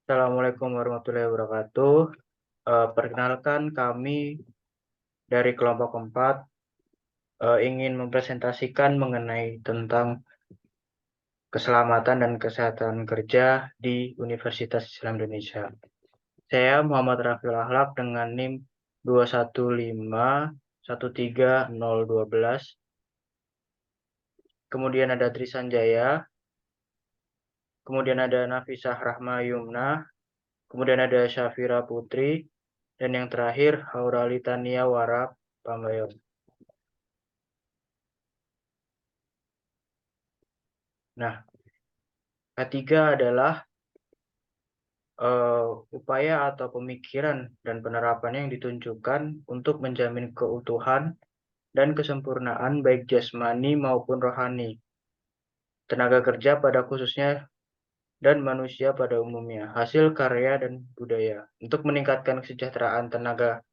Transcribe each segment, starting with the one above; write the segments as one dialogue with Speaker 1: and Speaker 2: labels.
Speaker 1: Assalamualaikum warahmatullahi wabarakatuh. Perkenalkan kami dari kelompok 4 ingin mempresentasikan mengenai tentang keselamatan dan kesehatan kerja di Universitas Islam Indonesia. Saya Muhammad Rafiul Akhlak dengan NIM 215130012. Kemudian ada Trisanjaya, kemudian ada Nafisah Rahma Yumna, kemudian ada Syafira Putri, dan yang terakhir Hauralitania Wara Pambayon. Nah, ketiga adalah upaya atau pemikiran dan penerapan yang ditunjukkan untuk menjamin keutuhan dan kesempurnaan baik jasmani maupun rohani, tenaga kerja pada khususnya dan manusia pada umumnya, hasil karya dan budaya, untuk meningkatkan kesejahteraan tenaga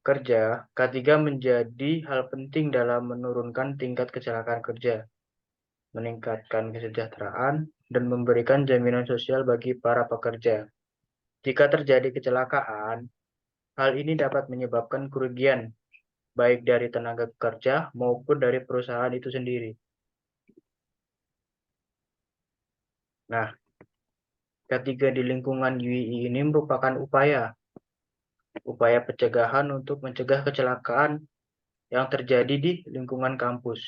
Speaker 1: kerja. Ketiga menjadi hal penting dalam menurunkan tingkat kecelakaan kerja, meningkatkan kesejahteraan, dan memberikan jaminan sosial bagi para pekerja. Jika terjadi kecelakaan, hal ini dapat menyebabkan kerugian baik dari tenaga kerja maupun dari perusahaan itu sendiri. Nah, ketiga di lingkungan UII ini merupakan upaya pencegahan untuk mencegah kecelakaan yang terjadi di lingkungan kampus.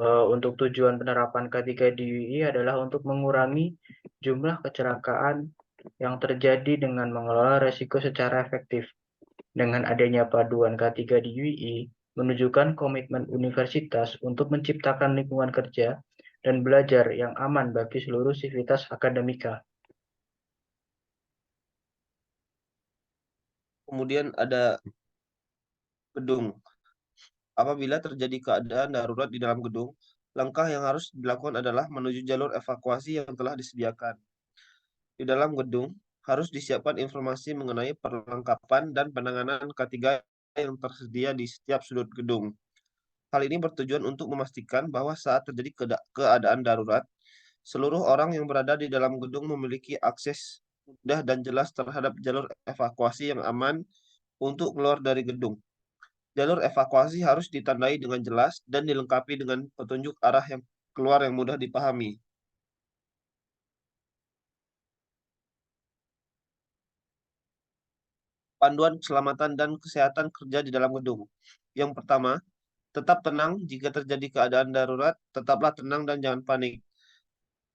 Speaker 1: Untuk tujuan penerapan ketiga di UII adalah untuk mengurangi jumlah kecelakaan yang terjadi dengan mengelola resiko secara efektif. Dengan adanya paduan K3 di UII, menunjukkan komitmen universitas untuk menciptakan lingkungan kerja dan belajar yang aman bagi seluruh sivitas akademika.
Speaker 2: Kemudian ada gedung. Apabila terjadi keadaan darurat di dalam gedung, langkah yang harus dilakukan adalah menuju jalur evakuasi yang telah disediakan. Di dalam gedung, harus disiapkan informasi mengenai perlengkapan dan penanganan ketiga yang tersedia di setiap sudut gedung. Hal ini bertujuan untuk memastikan bahwa saat terjadi keadaan darurat, seluruh orang yang berada di dalam gedung memiliki akses mudah dan jelas terhadap jalur evakuasi yang aman untuk keluar dari gedung. Jalur evakuasi harus ditandai dengan jelas dan dilengkapi dengan petunjuk arah yang keluar yang mudah dipahami. Panduan keselamatan dan kesehatan kerja di dalam gedung. Yang pertama, tetap tenang jika terjadi keadaan darurat, tetaplah tenang dan jangan panik.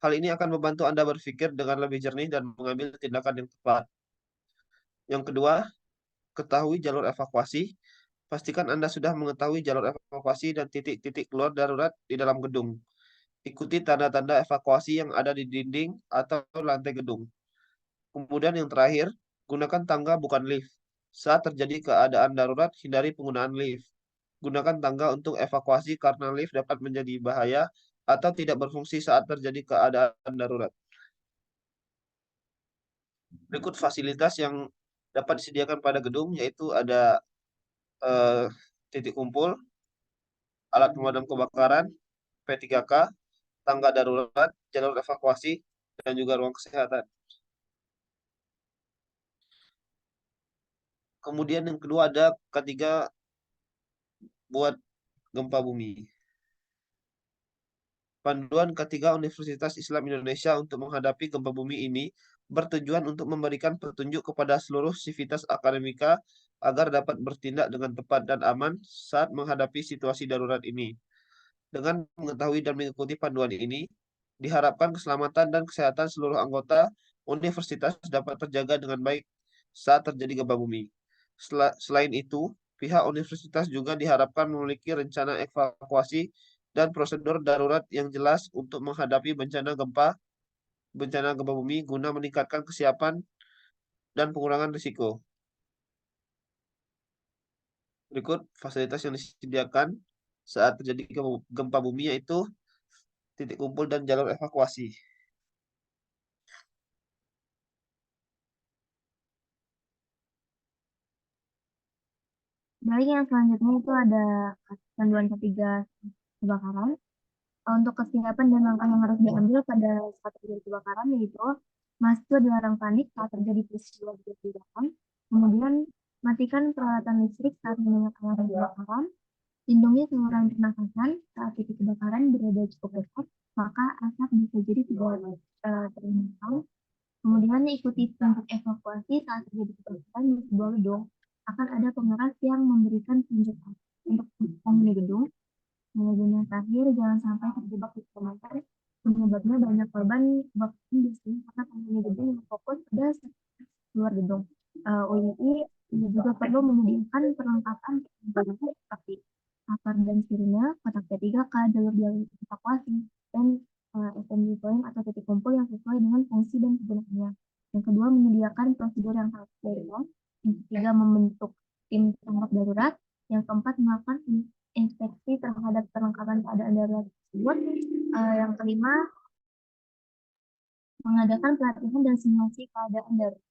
Speaker 2: Hal ini akan membantu Anda berpikir dengan lebih jernih dan mengambil tindakan yang tepat. Yang kedua, ketahui jalur evakuasi. Pastikan Anda sudah mengetahui jalur evakuasi dan titik-titik keluar darurat di dalam gedung. Ikuti tanda-tanda evakuasi yang ada di dinding atau lantai gedung. Kemudian yang terakhir, gunakan tangga bukan lift. Saat terjadi keadaan darurat, hindari penggunaan lift. Gunakan tangga untuk evakuasi karena lift dapat menjadi bahaya atau tidak berfungsi saat terjadi keadaan darurat. Berikut fasilitas yang dapat disediakan pada gedung, yaitu ada eh, titik kumpul, alat pemadam kebakaran, P3K, tangga darurat, jalur evakuasi, dan juga ruang kesehatan. Kemudian yang kedua ada ketiga buat gempa bumi. Panduan ketiga Universitas Islam Indonesia untuk menghadapi gempa bumi ini bertujuan untuk memberikan petunjuk kepada seluruh sivitas akademika agar dapat bertindak dengan tepat dan aman saat menghadapi situasi darurat ini. Dengan mengetahui dan mengikuti panduan ini, diharapkan keselamatan dan kesehatan seluruh anggota universitas dapat terjaga dengan baik saat terjadi gempa bumi. Selain itu, pihak universitas juga diharapkan memiliki rencana evakuasi dan prosedur darurat yang jelas untuk menghadapi bencana gempa bumi guna meningkatkan kesiapan dan pengurangan risiko. Berikut fasilitas yang disediakan saat terjadi gempa bumi yaitu titik kumpul dan jalur evakuasi.
Speaker 3: Baik, yang selanjutnya itu ada panduan ketiga kebakaran. Untuk kesiapan dan langkah yang harus diambil pada saat terjadi kebakaran yaitu mahasiswa dilarang panik saat terjadi peristiwa kebakaran, kemudian matikan peralatan listrik saat mendengar alarm kebakaran, lindungi saluran pernafasan saat titik kebakaran berada cukup dekat, maka asap bisa jadi tidak terhindarkan. Kemudian ikuti petunjuk evakuasi saat terjadi kebakaran di sebuah gedung. Akan ada pengeras yang memberikan petunjuk untuk penghuni gedung. Kemudian yang terakhir, jangan sampai terjebak di kebakaran. Penyebabnya banyak korban kebakaran biasanya karena penghuni gedung yang fokus pada luar gedung. UII juga perlu menyediakan perlengkapan seperti apar dan sirine, kotak P3K, jalur-jalur evakuasi, dan assembly point atau titik kumpul yang sesuai dengan fungsi dan kegunaannya. Yang kedua, menyediakan prosedur yang sangat darurat. Yang ketiga, membentuk tim tanggap darurat. Yang keempat, melakukan inspeksi terhadap perlengkapan keadaan darurat tersebut. Yang kelima, mengadakan pelatihan dan simulasi keadaan darurat.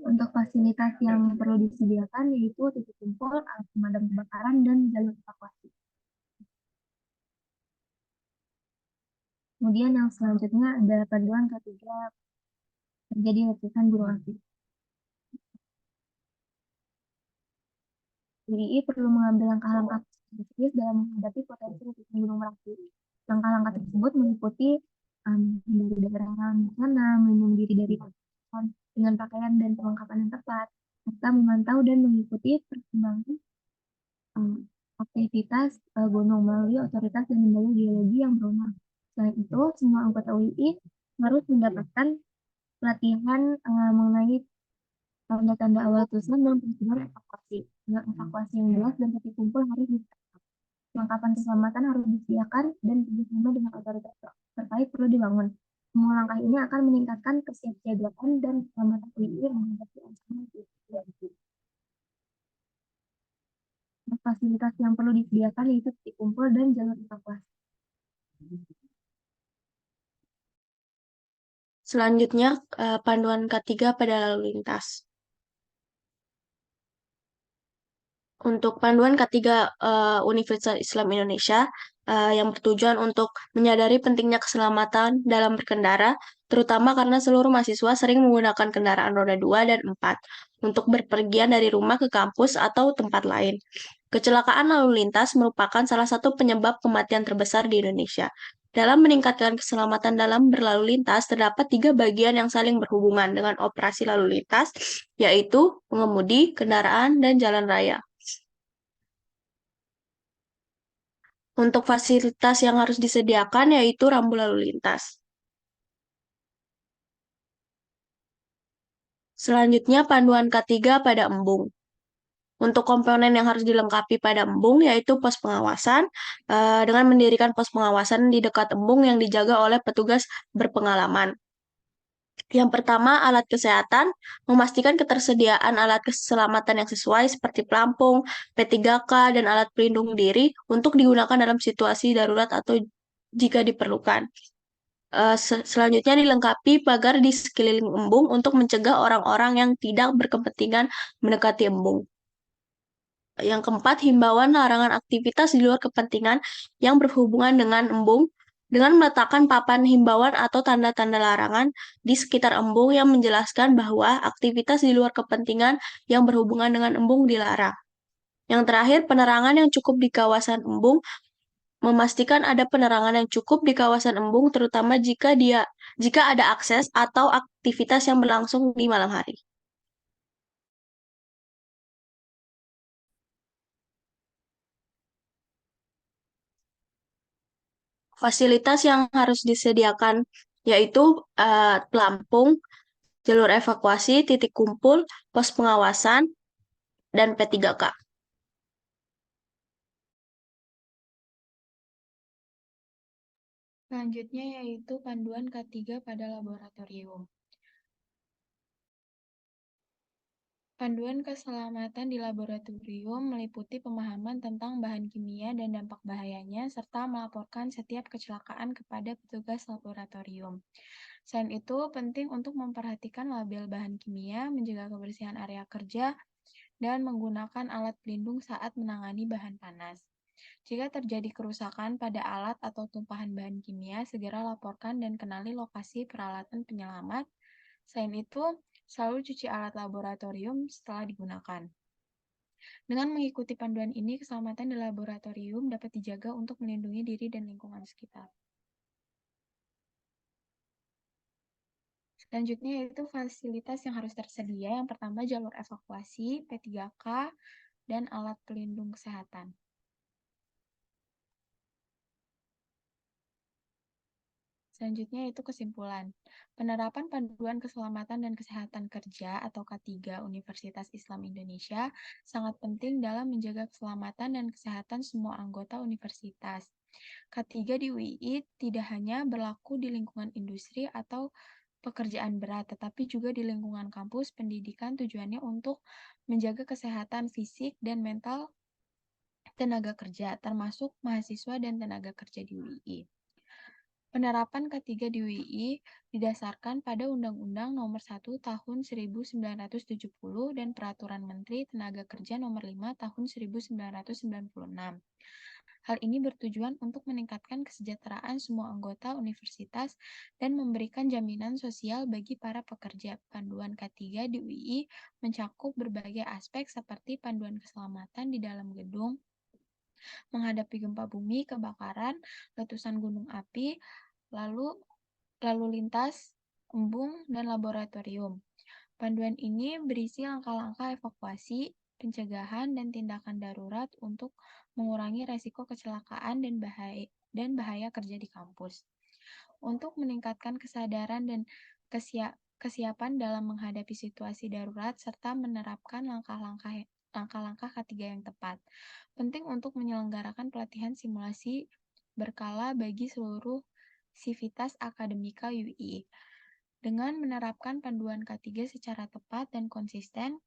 Speaker 3: Untuk fasilitas yang perlu disediakan yaitu titik kumpul, alat pemadam kebakaran, dan jalur evakuasi. Kemudian yang selanjutnya ada panduan ketiga terjadi letusan gunung api. UII perlu mengambil langkah-langkah strategis dalam menghadapi potensi letusan gunung Merapi. Langkah-langkah tersebut meliputi dari daerah rawan bencana, melindungi diri dari letusan dengan pakaian dan perlengkapan yang tepat, serta memantau dan mengikuti perkembangan aktivitas gunung melalui otoritas dan lembaga geologi yang berwenang. Selain itu, semua anggota UII harus mendapatkan pelatihan mengenai tanda-tanda awal letusan dan prosedur evakuasi. Dengan evakuasi yang jelas dan titik kumpul harus ditetapkan. Perlengkapan keselamatan harus disediakan dan kerjasama dengan otoritas terkait perlu dibangun. Semua langkah ini akan meningkatkan kesiapsiagaan dan keselamatan UII menghadapi ancaman itu. Fasilitas yang perlu disediakan yaitu titik kumpul dan jalur evakuasi.
Speaker 4: Selanjutnya, panduan ketiga pada lalu lintas. Untuk panduan ketiga Universitas Islam Indonesia yang bertujuan untuk menyadari pentingnya keselamatan dalam berkendara, terutama karena seluruh mahasiswa sering menggunakan kendaraan roda 2 dan 4 untuk berpergian dari rumah ke kampus atau tempat lain. Kecelakaan lalu lintas merupakan salah satu penyebab kematian terbesar di Indonesia. Dalam meningkatkan keselamatan dalam berlalu lintas, terdapat 3 bagian yang saling berhubungan dengan operasi lalu lintas, yaitu pengemudi, kendaraan, dan jalan raya. Untuk fasilitas yang harus disediakan yaitu rambu lalu lintas. Selanjutnya, panduan ketiga pada embung. Untuk komponen yang harus dilengkapi pada embung yaitu pos pengawasan dengan mendirikan pos pengawasan di dekat embung yang dijaga oleh petugas berpengalaman. Yang pertama, alat kesehatan, memastikan ketersediaan alat keselamatan yang sesuai seperti pelampung, P3K, dan alat pelindung diri untuk digunakan dalam situasi darurat atau jika diperlukan. Selanjutnya dilengkapi pagar di sekeliling embung untuk mencegah orang-orang yang tidak berkepentingan mendekati embung. Yang keempat, himbauan larangan aktivitas di luar kepentingan yang berhubungan dengan embung dengan meletakkan papan himbauan atau tanda-tanda larangan di sekitar embung yang menjelaskan bahwa aktivitas di luar kepentingan yang berhubungan dengan embung dilarang. Yang terakhir, penerangan yang cukup di kawasan embung, memastikan ada penerangan yang cukup di kawasan embung terutama jika ada akses atau aktivitas yang berlangsung di malam hari. Fasilitas yang harus disediakan yaitu pelampung, jalur evakuasi, titik kumpul, pos pengawasan, dan P3K.
Speaker 5: Selanjutnya yaitu panduan K3 pada laboratorium. Panduan keselamatan di laboratorium meliputi pemahaman tentang bahan kimia dan dampak bahayanya, serta melaporkan setiap kecelakaan kepada petugas laboratorium. Selain itu, penting untuk memperhatikan label bahan kimia, menjaga kebersihan area kerja, dan menggunakan alat pelindung saat menangani bahan panas. Jika terjadi kerusakan pada alat atau tumpahan bahan kimia, segera laporkan dan kenali lokasi peralatan penyelamat. Selain itu, selalu cuci alat laboratorium setelah digunakan. Dengan mengikuti panduan ini, keselamatan di laboratorium dapat dijaga untuk melindungi diri dan lingkungan sekitar. Selanjutnya yaitu fasilitas yang harus tersedia. Yang pertama jalur evakuasi, P3K, dan alat pelindung kesehatan. Selanjutnya yaitu kesimpulan. Penerapan Panduan Keselamatan dan Kesehatan Kerja atau K3 Universitas Islam Indonesia sangat penting dalam menjaga keselamatan dan kesehatan semua anggota universitas. K3 di UII tidak hanya berlaku di lingkungan industri atau pekerjaan berat, tetapi juga di lingkungan kampus pendidikan tujuannya untuk menjaga kesehatan fisik dan mental tenaga kerja, termasuk mahasiswa dan tenaga kerja di UII. Penerapan K3 di UII didasarkan pada Undang-Undang Nomor 1 Tahun 1970 dan Peraturan Menteri Tenaga Kerja Nomor 5 Tahun 1996. Hal ini bertujuan untuk meningkatkan kesejahteraan semua anggota universitas dan memberikan jaminan sosial bagi para pekerja. Panduan K3 di UII mencakup berbagai aspek seperti panduan keselamatan di dalam gedung, menghadapi gempa bumi, kebakaran, letusan gunung api, lalu lintas, embung, dan laboratorium. Panduan ini berisi langkah-langkah evakuasi, pencegahan, dan tindakan darurat untuk mengurangi resiko kecelakaan dan bahaya kerja di kampus. Untuk meningkatkan kesadaran dan kesiapan dalam menghadapi situasi darurat serta menerapkan langkah-langkah K3 yang tepat. Penting untuk menyelenggarakan pelatihan simulasi berkala bagi seluruh sivitas akademika UII. Dengan menerapkan panduan K3 secara tepat dan konsisten,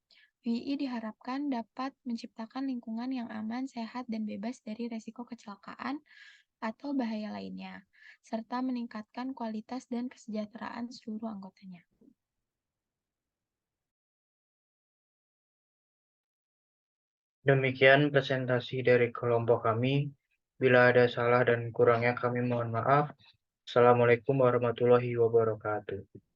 Speaker 5: UII diharapkan dapat menciptakan lingkungan yang aman, sehat, dan bebas dari resiko kecelakaan atau bahaya lainnya, serta meningkatkan kualitas dan kesejahteraan seluruh anggotanya.
Speaker 1: Demikian presentasi dari kelompok kami. Bila ada salah dan kurangnya kami mohon maaf. Assalamualaikum warahmatullahi wabarakatuh.